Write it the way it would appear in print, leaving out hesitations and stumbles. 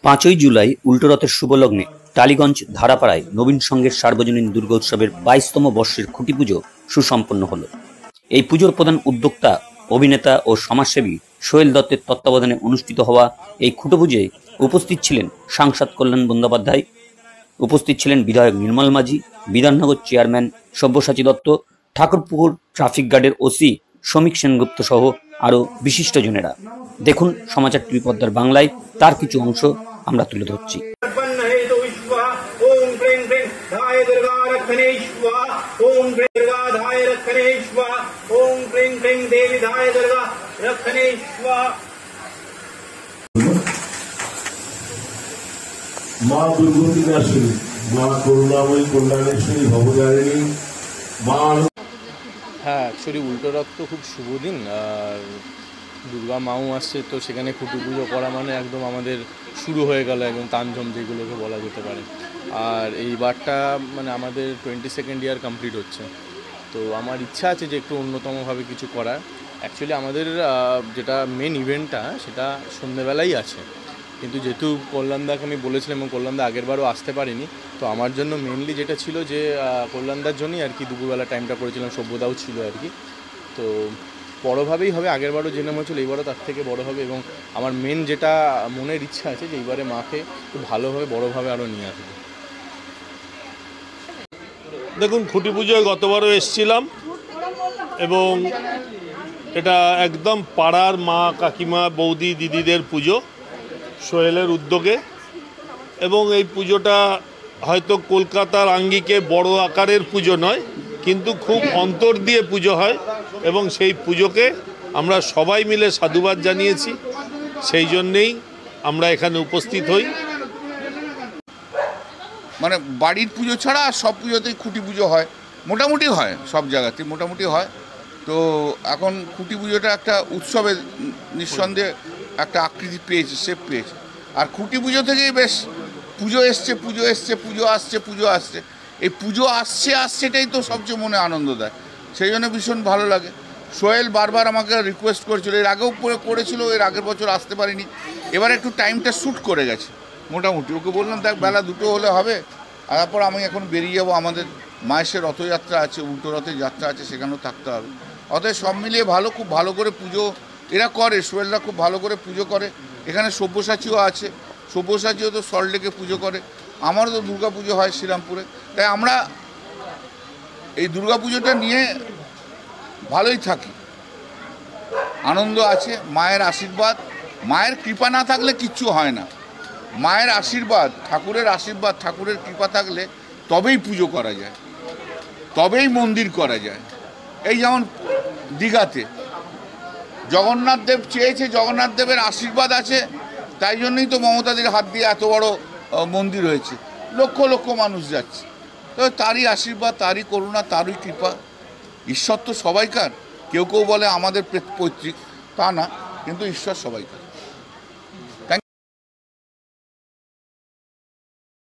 5ই জুলাই উল্টোরথের শুভলগ্নে টালিগঞ্জ ধারাপাড়ায় নবীন সংঘের সার্বজনীন দুর্গোৎসবের 22তম বর্ষের খুঁটি পুজো সুসম্পন্ন হলো। এই পুজোর প্রধান উদ্যোক্তা অভিনেতা ও সমাজসেবী সোহেল দত্তের তত্ত্বাবধানে অনুষ্ঠিত হওয়া এই খুঁটো পুজোয় উপস্থিত ছিলেন সাংসদ কল্যাণ বন্দ্যোপাধ্যায়, উপস্থিত ছিলেন বিধায়ক নির্মল মাঝি, বিধাননগর চেয়ারম্যান সব্যসাচী দত্ত, ঠাকুরপুকুর ট্রাফিক গার্ডের ওসি শ্রমিক সেনগুপ্ত সহ আরও বিশিষ্টজনেরা। দেখুন সমাচার টিভি পর্দার বাংলায় তার কিছু অংশ আমরা তুলে ধরছি। মা দুর্গতি নাশিনী, মা করুণাময়ী, কল্যাণেশ্বরী, ভবতারিণী মা। হ্যাঁ, অ্যাকচুয়ালি উল্টোরথ তো খুব শুভ দিন, আর দুর্গা মাও আসছে, তো সেখানে খুঁটি পুজো করা মানে একদম আমাদের শুরু হয়ে গেল একদম তানঝম যেগুলোকে বলা যেতে পারে। আর এইবারটা মানে আমাদের 22nd ইয়ার কমপ্লিট হচ্ছে, তো আমার ইচ্ছা আছে যে একটু অন্যতমভাবে কিছু করার। অ্যাকচুয়ালি আমাদের যেটা মেন ইভেন্টটা সেটা সন্ধ্যেবেলাই আছে, কিন্তু যেহেতু কল্যাণদাকে আমি বলেছিলাম এবং কল্যাণদা আগেরবারও আসতে পারিনি, তো আমার জন্য মেনলি যেটা ছিল যে কল্যাণদার জন্যই আর কি দুপুরবেলা টাইমটা করেছিলাম, সভ্যতাও ছিল আর কি। তো বড়োভাবেই হবে, আগেরবারও যে নাম হয়েছিল এইবারও তার থেকে বড়ো হবে, এবং আমার মেন যেটা মনের ইচ্ছা আছে যে এইবারে মাকে খুব ভালোভাবে বড়োভাবে আরও নিয়ে আসবে। দেখুন, খুঁটি পুজোয় গতবারও এসেছিলাম এবং এটা একদম পাড়ার মা, কাকিমা, বৌদি, দিদিদের পুজো সোহেলের উদ্যোগে, এবং এই পুজোটা হয়তো কলকাতার আঙ্গিকে বড় আকারের পুজো নয়, কিন্তু খুব অন্তর দিয়ে পুজো হয়, এবং সেই পুজোকে আমরা সবাই মিলে সাধুবাদ জানিয়েছি। সেই জন্যেই আমরা এখানে উপস্থিত হই। মানে বাড়ির পুজো ছাড়া আর সব পুজোতেই খুঁটি পুজো হয়, মোটামুটি হয়, সব জায়গাতে মোটামুটি হয়। তো এখন খুঁটি পুজোটা একটা উৎসবের নিঃসন্দেহে একটা আকৃতি পেয়েছে, শেপ পেয়েছে। আর খুঁটি পুজো থেকেই বেশ পুজো এসছে, পুজো এসছে, পুজো আসছে, পুজো আসছে, এই পুজো আসছে আসছেটাই তো সবচেয়ে মনে আনন্দ দেয়। সেই জন্য ভীষণ ভালো লাগে। সোহেল বারবার আমাকে রিকোয়েস্ট করেছিল, এর আগেও করেছিল, এর আগের বছর আসতে পারিনি, এবার একটু টাইমটা শ্যুট করে গেছে মোটামুটি। ওকে বললাম দেখ বেলা 2টো হলে হবে, আর তারপর আমি এখন বেরিয়ে যাবো, আমাদের মায়ের রথযাত্রা আছে, উল্টো রথের যাত্রা আছে, সেখানেও থাকতে হবে। অতএব সব মিলিয়ে ভালো, খুব ভালো করে পুজো এরা করে, সোহেলরা খুব ভালো করে পুজো করে। এখানে সব্যসাচীও আছে, সব্যসাচীও তো সল্টলেকে পুজো করে, আমারও তো দুর্গা পুজো হয় শ্রীরামপুরে। তাই আমরা এই দুর্গা পুজোটা নিয়ে ভালোই থাকি, আনন্দ আছে। মায়ের আশীর্বাদ, মায়ের কৃপা না থাকলে কিচ্ছু হয় না। মায়ের আশীর্বাদ, ঠাকুরের আশীর্বাদ, ঠাকুরের কৃপা থাকলে তবেই পুজো করা যায়, তবেই মন্দির করা যায়। এই যেমন দীঘাতে জগন্নাথ দেব চেয়েছে, জগন্নাথ দেবের আশীর্বাদ আছে, তাই জন্যই তো মমতাদির হাত দিয়ে এত বড় মন্দির হয়েছে, লক্ষ লক্ষ মানুষ যাচ্ছে। তো তারই আশীর্বাদ, তারই করুণা, তারই কৃপা। ঈশ্বর তো সবাইকার, কেউ কেউ বলে আমাদের পৈতৃক, তা না, কিন্তু ঈশ্বর সবাইকার।